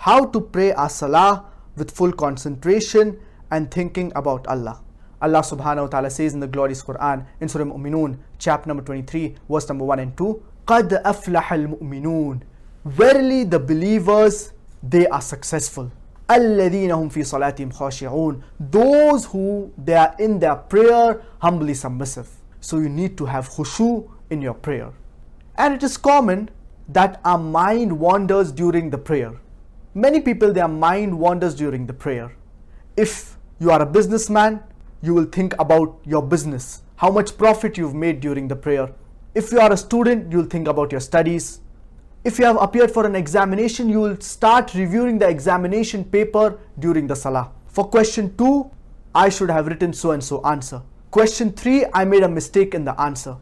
how to pray our salah with full concentration and thinking about Allah. Allah subhanahu wa ta'ala says in the glorious Quran in Surah Mu'minun, chapter number 23, verse number 1 and 2, قَدْ أَفْلَحَ الْمُؤْمِنُونَ, verily the believers, they are successful. الَّذِينَ هُمْ فِي صَلَاتِهِمْ خَاشِعُونَ, those who they are in their prayer humbly submissive. So you need to have khushu in your prayer. And it is common that our mind wanders during the prayer. Many people, their mind wanders during the prayer. If you are a businessman, you will think about your business, how much profit you've made during the prayer. If you are a student, you will think about your studies. If you have appeared for an examination, you will start reviewing the examination paper during the salah. For question 2, I should have written so and so answer. Question 3, I made a mistake in the answer.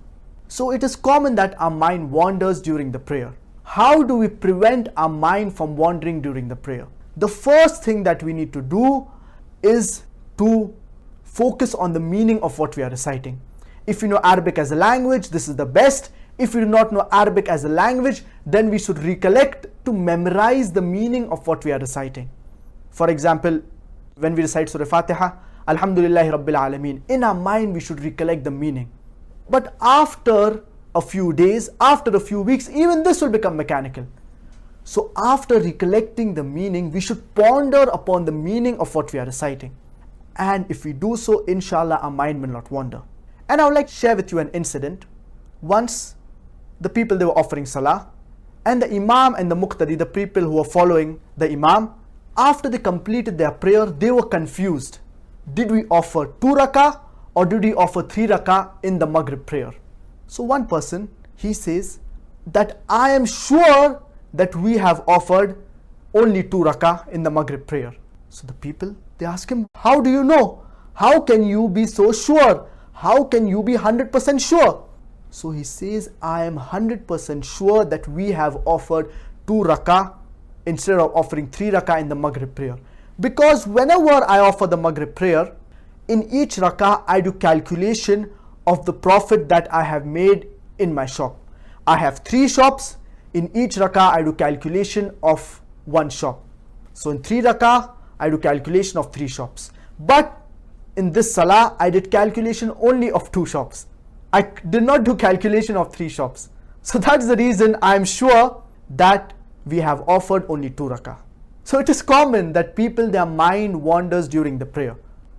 So it is common that our mind wanders during the prayer. How do we prevent our mind from wandering during the prayer? The first thing that we need to do is to focus on the meaning of what we are reciting. If you know Arabic as a language, this is the best. If you do not know Arabic as a language, then we should recollect to memorize the meaning of what we are reciting. For example, when we recite Surah Fatiha, Alhamdulillahi Rabbil Alameen, in our mind we should recollect the meaning. But after a few days, after a few weeks, even this will become mechanical. So after recollecting the meaning, we should ponder upon the meaning of what we are reciting. And if we do so, inshallah, our mind will not wander. And I would like to share with you an incident. Once, the people, they were offering salah, and the imam and the muqtadi, the people who were following the imam, after they completed their prayer, they were confused. Did we offer 2 rakah or did we offer 3 rakah in the Maghrib prayer? So one person, he says that I am sure that we have offered only 2 rakah in the Maghrib prayer. So the people, they ask him, how do you know? How can you be so sure? How can you be 100% sure? So he says, I am 100% sure that we have offered 2 rakah instead of offering 3 rakah in the Maghrib prayer. Because whenever I offer the Maghrib prayer, in each rakah I do calculation of the profit that I have made in my shop. I have 3 shops. In each rakah I do calculation of 1 shop. So in 3 rakah I do calculation of 3 shops. But in this salah I did calculation only of 2 shops. I did not do calculation of 3 shops. So that's the reason I am sure that we have offered only 2 rakah. So it is common that people, their mind wanders during the prayer.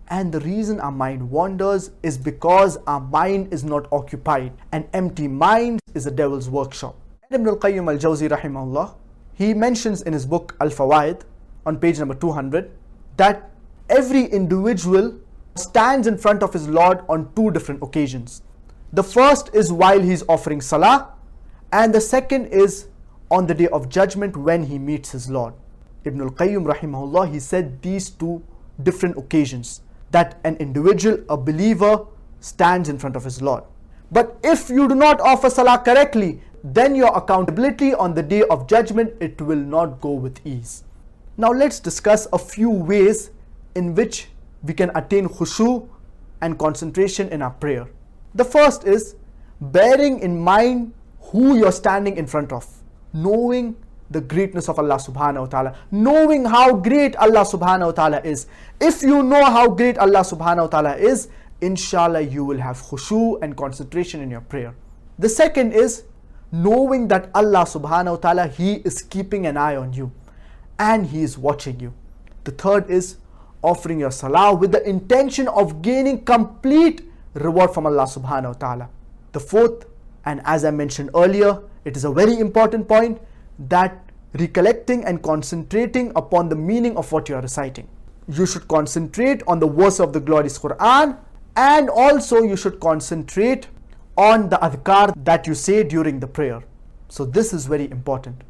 And the reason our mind wanders is because our mind is not occupied. An empty mind is a devil's workshop. Ibn al-Qayyim al-Jawzi rahimahullah, he mentions in his book Al-Fawaid on page number 200 that every individual stands in front of his Lord on 2 different occasions. The first is while he is offering salah, and the second is on the day of judgment when he meets his Lord. Ibn al-Qayyim rahimahullah, he said these 2 different occasions that an individual, a believer, stands in front of his Lord. But if you do not offer salah correctly, then your accountability on the day of judgment, it will not go with ease. Now let's discuss a few ways in which we can attain khushu and concentration in our prayer. The first is bearing in mind who you're standing in front of, knowing the greatness of Allah subhanahu wa ta'ala, knowing how great Allah subhanahu wa ta'ala is. If you know how great Allah subhanahu wa ta'ala is, inshallah you will have khushu and concentration in your prayer. The second is knowing that Allah subhanahu wa ta'ala, He is keeping an eye on you and He is watching you. The third is offering your salah with the intention of gaining complete reward from Allah subhanahu wa ta'ala. The fourth, and as I mentioned earlier, it is a very important point, that recollecting and concentrating upon the meaning of what you are reciting. You should concentrate on the verse of the glorious Quran, and also you should concentrate on the adhkar that you say during the prayer. So this is very important.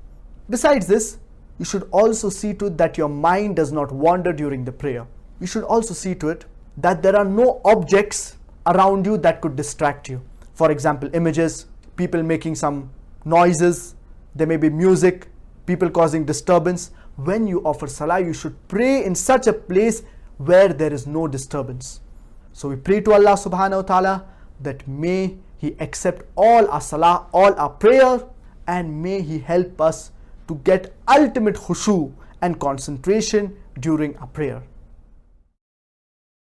Besides this, you should also see to it that your mind does not wander during the prayer. You should also see to it that there are no objects around you that could distract you. For example, images, people making some noises, there may be music, people causing disturbance. When you offer salah, you should pray in such a place where there is no disturbance. So we pray to Allah subhanahu wa ta'ala that may He accept all our salah, all our prayer, and may He help us to get ultimate khushu and concentration during a prayer.